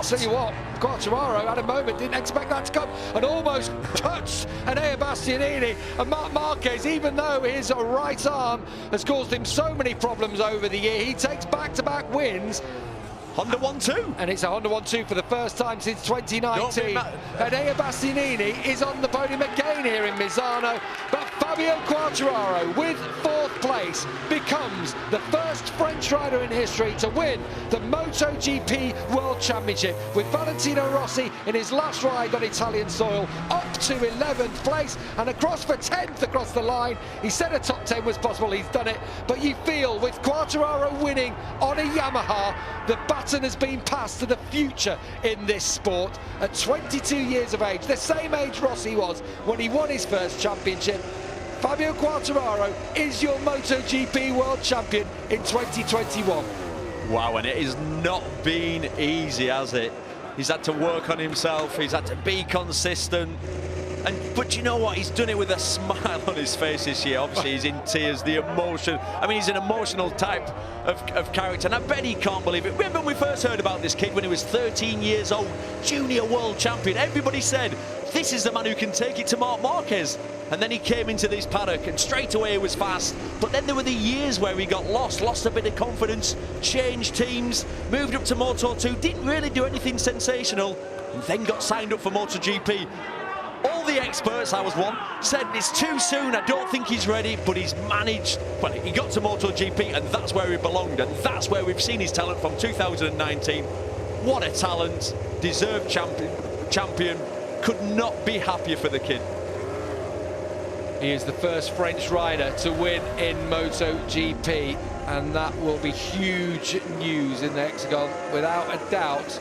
I'll tell you what, Quartararo had a moment, didn't expect that to come, and almost touched Enea Bastianini. And Marc Marquez, even though his right arm has caused him so many problems over the year, he takes back-to-back wins. Honda 1-2. And it's a Honda 1-2 for the first time since 2019. Enea Bastianini is on the podium again here in Misano. But Fabio Quartararo, with 4th place, becomes the first French rider in history to win the MotoGP World Championship, with Valentino Rossi in his last ride on Italian soil up to 11th place and across for 10th across the line. He said a top 10 was possible, he's done it. But you feel with Quartararo winning on a Yamaha, the baton has been passed to the future in this sport. At 22 years of age, the same age Rossi was when he won his first championship, Fabio Quartararo is your MotoGP World Champion in 2021. Wow, and it has not been easy, has it? He's had to work on himself, he's had to be consistent. But you know what? He's done it with a smile on his face this year. Obviously, he's in tears, the emotion. I mean, he's an emotional type of character, and I bet he can't believe it. Remember when we first heard about this kid when he was 13 years old, junior world champion? Everybody said, this is the man who can take it to Marc Marquez. And then he came into this paddock, and straight away he was fast. But then there were the years where he got lost a bit of confidence, changed teams, moved up to Moto2, didn't really do anything sensational, and then got signed up for MotoGP. All the experts, I was one, said it's too soon, I don't think he's ready, but he's managed. Well, he got to MotoGP, and that's where he belonged, and that's where we've seen his talent from 2019. What a talent, deserved champion, could not be happier for the kid. He is the first French rider to win in MotoGP, and that will be huge news in the Hexagon, without a doubt.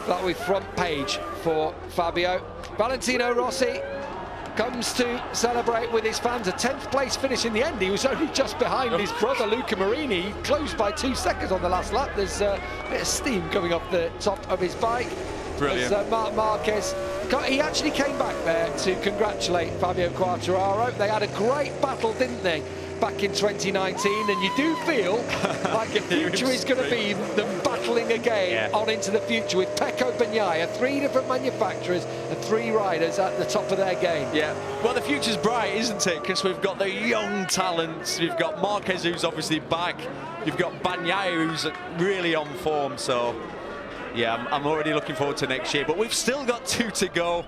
That'll be front page for Fabio. Valentino Rossi comes to celebrate with his fans. A 10th place finish in the end. He was only just behind his brother Luca Marini. He closed by 2 seconds on the last lap. There's a bit of steam coming off the top of his bike. Brilliant. As Marc Marquez, he actually came back there to congratulate Fabio Quartararo. They had a great battle, didn't they, back in 2019, and you do feel like the future is going to be them battling again on into the future with Pecco Bagnaia, 3 different manufacturers and 3 riders at the top of their game. Yeah, well, the future's bright, isn't it? Because we've got the young talents, we've got Marquez, who's obviously back, you've got Bagnaia, who's really on form, so yeah, I'm already looking forward to next year, but we've still got 2 to go.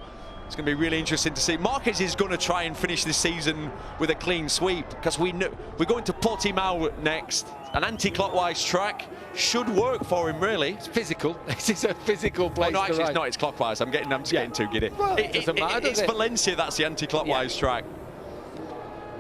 It's going to be really interesting to see. Marquez is going to try and finish this season with a clean sweep, because we know we're going to Portimao next. An anti-clockwise track should work for him, really. It's physical. This is a physical place. No, actually, to ride. it's not. It's clockwise. I'm just getting too giddy. Well, it doesn't matter, does it's it? Valencia. That's the anti-clockwise track.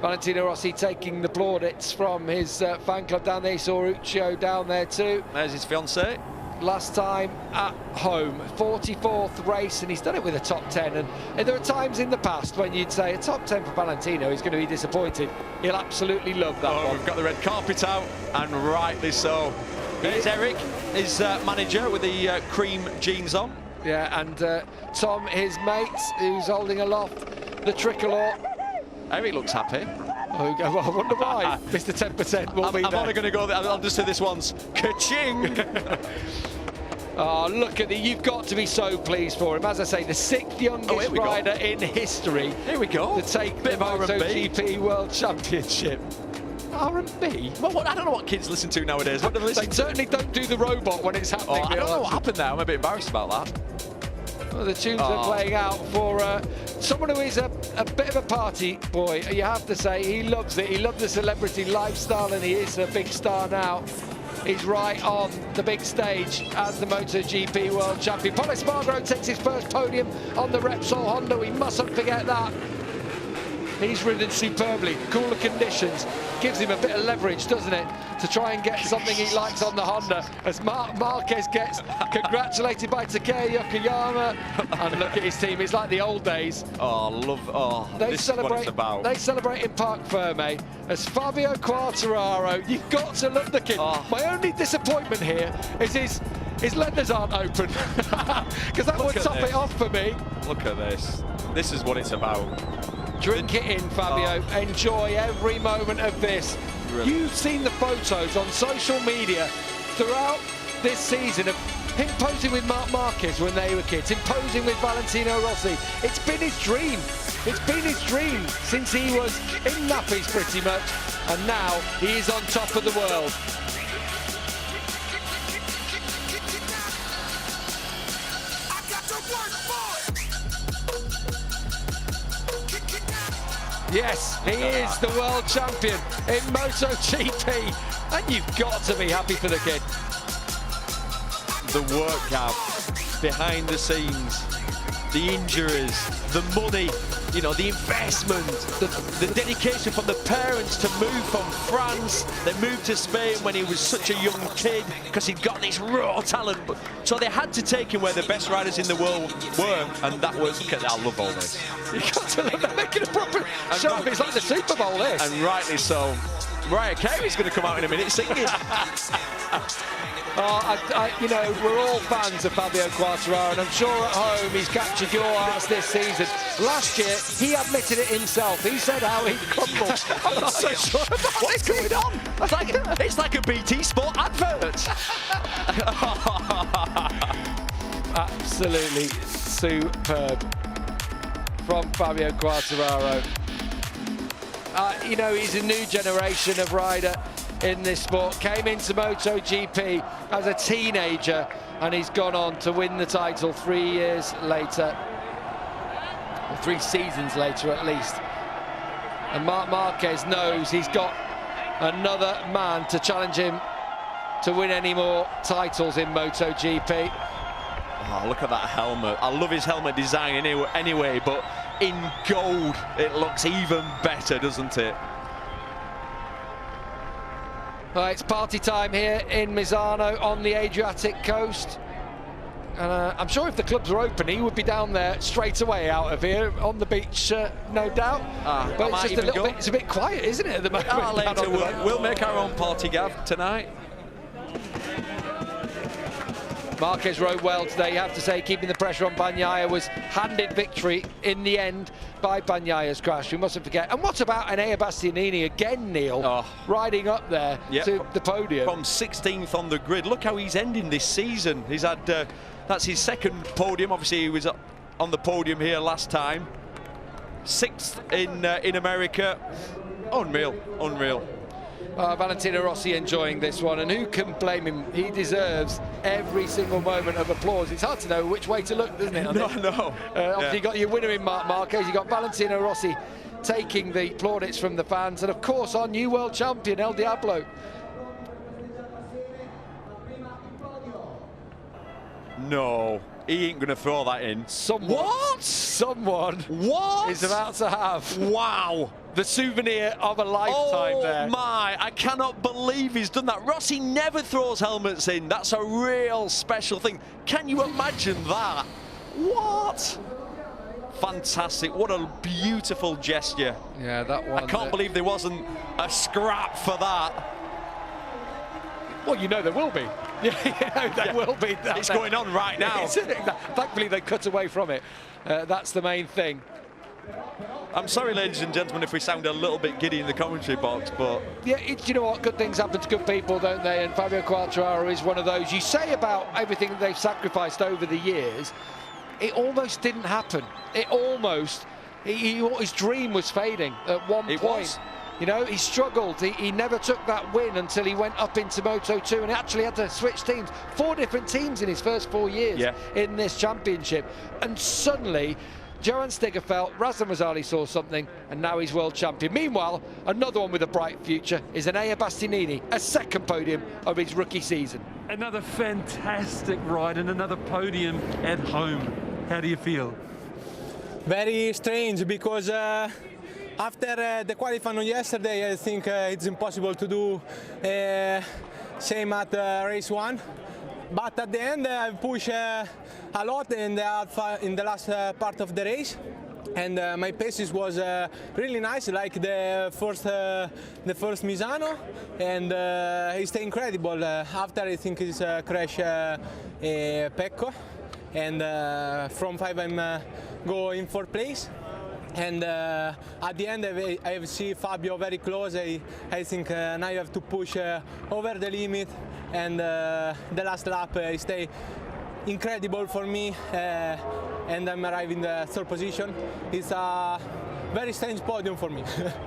Valentino Rossi taking the plaudits from his fan club down there. He saw Uccio down there too. There's his fiancée. Last time at home, 44th race, and he's done it with a top 10. And there are times in the past when you'd say a top 10 for Valentino, he's going to be disappointed. He'll absolutely love that one. We've got the red carpet out, and rightly so. There's Eric, his manager, with the cream jeans on. Yeah, and Tom, his mate, who's holding aloft the tricolour. Eric looks happy. Oh, well, I wonder why Mr. 10% will be there. I'm only going to go there. I'll just say this once. Ka-ching! Oh, look at you've got to be so pleased for him. As I say, the 6th youngest rider in history. Here we go. To take the MotoGP World Championship. R&B? Well, I don't know what kids listen to nowadays. What do they listen to? Certainly don't do the robot when it's happening. I don't know what happened there. I'm a bit embarrassed about that. Well, the tunes are playing out for someone who is a bit of a party boy. You have to say, he loves it. He loves the celebrity lifestyle, and he is a big star now. He's right on the big stage as the MotoGP World Champion. Pol Espargaro takes his first podium on the Repsol Honda. We mustn't forget that. He's ridden superbly. Cooler conditions gives him a bit of leverage, doesn't it, to try and get something he likes on the Honda, as Marc Marquez gets congratulated by Takeo Yokoyama. And look at his team, it's like the old days. This is what it's about. They celebrate in Parc Ferme as Fabio Quartararo. You've got to love the kid. My only disappointment here is his leathers aren't open, because that would top it off for me. Look at this. This is what it's about. Drink it in, Fabio. Enjoy every moment of this. Brilliant. You've seen the photos on social media throughout this season of imposing with Marc Marquez when they were kids, imposing with Valentino Rossi. It's been his dream. It's been his dream since he was in nappies pretty much, and now he is on top of the world. Yes, he is the world champion in MotoGP, and you've got to be happy for the kid. The workout, behind the scenes, the injuries, the money, you know, the investment, the dedication from the parents to move from France. They moved to Spain when he was such a young kid because he'd got this raw talent. So they had to take him where the best riders in the world were, and that was, I love all this. You got to love it, making a proper show of it. It's like the Super Bowl, this. And rightly so. Mariah Carey's going to come out in a minute singing. You know, we're all fans of Fabio Quartararo, and I'm sure at home he's captured your hearts this season. Last year, he admitted it himself. He said how he crumbled. I'm not so sure about what's going on. It's like a BT Sport advert. Absolutely superb from Fabio Quartararo. You know, he's a new generation of rider in this sport. Came into MotoGP as a teenager, and he's gone on to win the title 3 years later, or 3 seasons later at least. And Marc Marquez knows he's got another man to challenge him to win any more titles in MotoGP. Oh, look at that helmet. I love his helmet design anyway, but in gold it looks even better, doesn't it? Well, it's party time here in Misano on the Adriatic coast. And I'm sure if the clubs were open, he would be down there straight away out of here on the beach, no doubt. But it's just a little bit, it's a bit quiet, isn't it, at the moment? Later we'll make our own party, Gav, tonight. Marquez rode well today, you have to say, keeping the pressure on Bagnaia, was handed victory in the end by Bagnaia's crash. We mustn't forget. And what about Enea Bastianini again, Neil, riding up there to the podium? From 16th on the grid. Look how he's ending this season. He's had, that's his second podium. Obviously, he was on the podium here last time. 6th in America. Unreal, unreal. Valentino Rossi enjoying this one, and who can blame him? He deserves every single moment of applause. It's hard to know which way to look, isn't it? No. Obviously, you got your winner in Marc Marquez, you got Valentino Rossi taking the plaudits from the fans, and of course our new world champion, El Diablo. No, he ain't gonna throw that in. Someone is about to have the souvenir of a lifetime there. Oh my, I cannot believe he's done that. Rossi never throws helmets in. That's a real special thing. Can you imagine that? What? Fantastic, what a beautiful gesture. Yeah, that one. I can't believe there wasn't a scrap for that. Well, you know there will be. There will be. It's going on right now. Thankfully, they cut away from it. That's the main thing. I'm sorry, ladies and gentlemen, if we sound a little bit giddy in the commentary box, but... Yeah, you know what? Good things happen to good people, don't they? And Fabio Quartararo is one of those. You say about everything that they've sacrificed over the years, it almost didn't happen. It almost... his dream was fading at one point. You know, he struggled. He never took that win until he went up into Moto2 and actually had to switch teams. 4 different teams in his first 4 years in this championship. And suddenly, Johan Stigger felt, Razdan Razali saw something, and now he's world champion. Meanwhile, another one with a bright future is Enea Bastianini, a second podium of his rookie season. Another fantastic ride and another podium at home. How do you feel? Very strange, because after the qualifying on yesterday, I think it's impossible to do same at race 1. But at the end, I pushed a lot in the last part of the race, and my paces was really nice, like the first Misano, and it's incredible. After I think it's crash Pecco, and from 5 I'm go in 4th place. And at the end, I see Fabio very close. I think now you have to push over the limit, and the last lap I stay incredible for me, and I'm arriving in the third position. It's a very strange podium for me.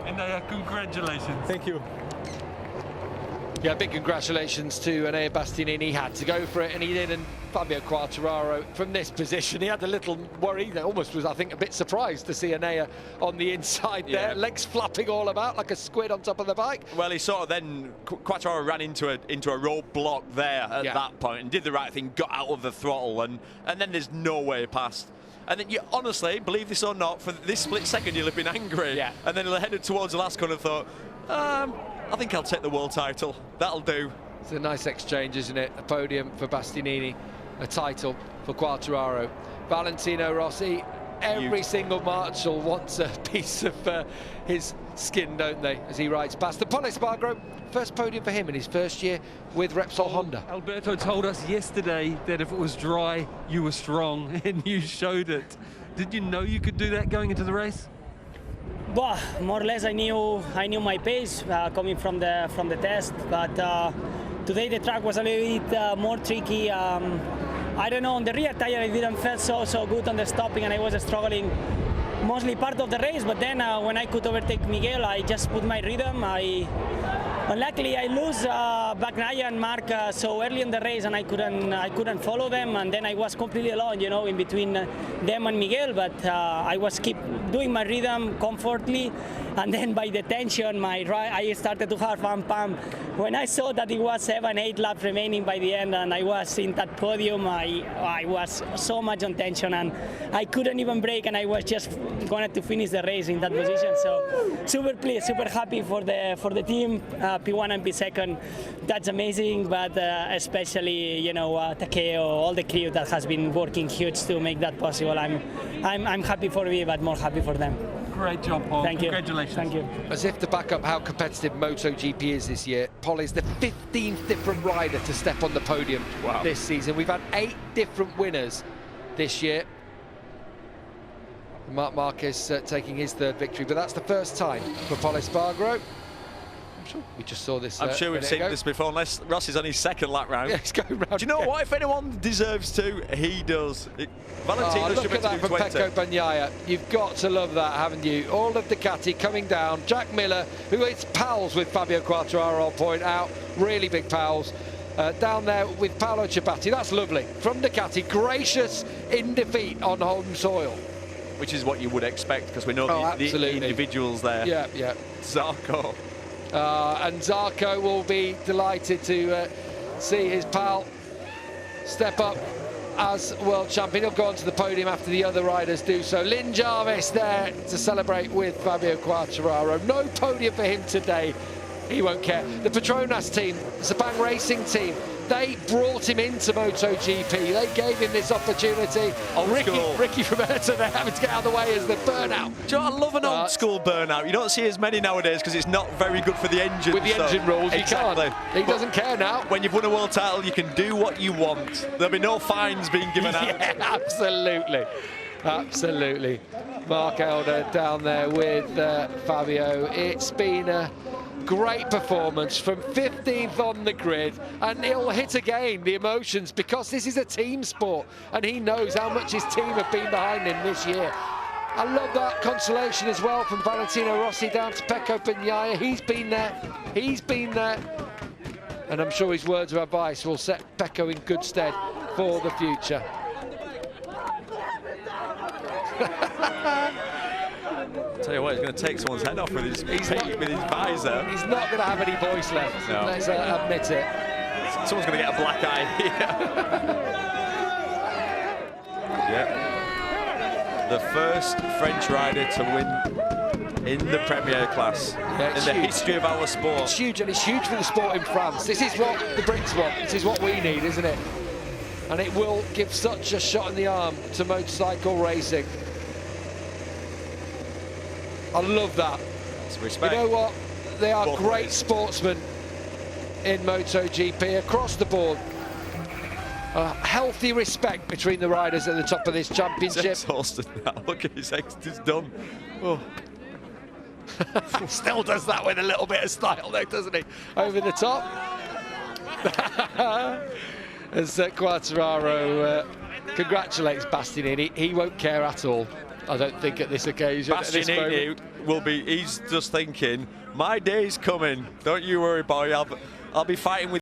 And congratulations. Thank you. Yeah, big congratulations to Enea Bastianini. He had to go for it, and he did. And Fabio Quartararo, from this position, he had a little worry. Almost was, I think, a bit surprised to see Enea on the inside there, legs flapping all about like a squid on top of the bike. Well, he sort of then, Quartararo ran into a roadblock there at that point and did the right thing, got out of the throttle, and then there's no way past. And then you honestly, believe this or not, for this split second you'll have been angry. Yeah. And then headed towards the last corner and thought, I think I'll take the world title. That'll do. It's a nice exchange, isn't it? A podium for Bastianini, a title for Quartararo. Valentino Rossi, every single marshal wants a piece of his skin, don't they, as he rides past. The Pol Espargaro, first podium for him in his first year with Repsol Honda. Alberto told us yesterday that if it was dry, you were strong, and you showed it. Did you know you could do that going into the race? Well, more or less I knew my pace coming from the test, but today the track was a little bit more tricky. I don't know, on the rear tire I didn't feel so good on the stopping, and I was struggling mostly part of the race, but then when I could overtake Miguel, I just put my rhythm. Luckily I lose Bagnaia and Mark so early in the race, and I couldn't follow them, and then I was completely alone, you know, in between them and Miguel, but I was keep doing my rhythm comfortably, and then by the tension I started to have pump. When I saw that it was 7-8 laps remaining by the end and I was in that podium, I was so much on tension and I couldn't even brake, and I was just going to finish the race in that position. So super pleased, super happy for the team, P1 and P2. That's amazing, but especially, you know, Takeo, all the crew that has been working huge to make that possible. I'm happy for me, but more happy for them. Great job, Paul. Thank you. Congratulations. Thank you. As if to back up how competitive MotoGP is this year, Pol is the 15th different rider to step on the podium this season. We've had 8 different winners this year. Marc Marquez taking his third victory, but that's the first time for Pol Espargaro. I'm sure we just saw this. I'm sure we've seen this before, unless Ross is on his second lap round. Yeah, he's going round. Do you know what? If anyone deserves to, he does. Valentino look at that from Pecco Bagnaia. You've got to love that, haven't you? All of Ducati coming down. Jack Miller, who is pals with Fabio Quartararo, I'll point out, really big pals. Down there with Paolo Ciabatti. That's lovely. From Ducati, gracious in defeat on home soil. Which is what you would expect, because we know the individuals there. Yeah. Zarco. And Zarco will be delighted to see his pal step up as world champion. He'll go onto the podium after the other riders do so. Lynn Jarvis there to celebrate with Fabio Quartararo. No podium for him today. He won't care. The Petronas team, Sepang Racing team, they brought him into MotoGP. They gave him this opportunity. Ricky from Ayrton, they're having to get out of the way as the burnout. Do you know, I love an old school burnout. You don't see as many nowadays because it's not very good for the engine. With the engine rules, exactly. You can't. He doesn't care now. When you've won a world title, you can do what you want. There'll be no fines being given out. Yeah, absolutely. Absolutely. Mark Elder down there with Fabio. It's been a great performance from 15th on the grid, and he'll hit again the emotions because this is a team sport and he knows how much his team have been behind him this year. I love that consolation as well from Valentino Rossi down to Pecco Bagnaia. He's been there, and I'm sure his words of advice will set Pecco in good stead for the future. Tell you what, he's going to take someone's head off with his visor. He's not going to have any voice left, no. Let's admit it. Someone's going to get a black eye here. Yep. The first French rider to win in the Premier class in the history of our sport. It's huge, and it's huge for the sport in France. This is what the Brits want. This is what we need, isn't it? And it will give such a shot in the arm to motorcycle racing. I love that. Respect. You know what? They are Both great ways. sportsmen in MotoGP across the board. A healthy respect between the riders at the top of this championship. He's exhausted now. Look at his ex, he's done. Oh. Still does that with a little bit of style though, doesn't he? Over the top. as Quartararo congratulates Bastianini. He won't care at all, I don't think, at this occasion. Bastianini will be, he's just thinking, my day's coming, don't you worry, boy, I'll be fighting with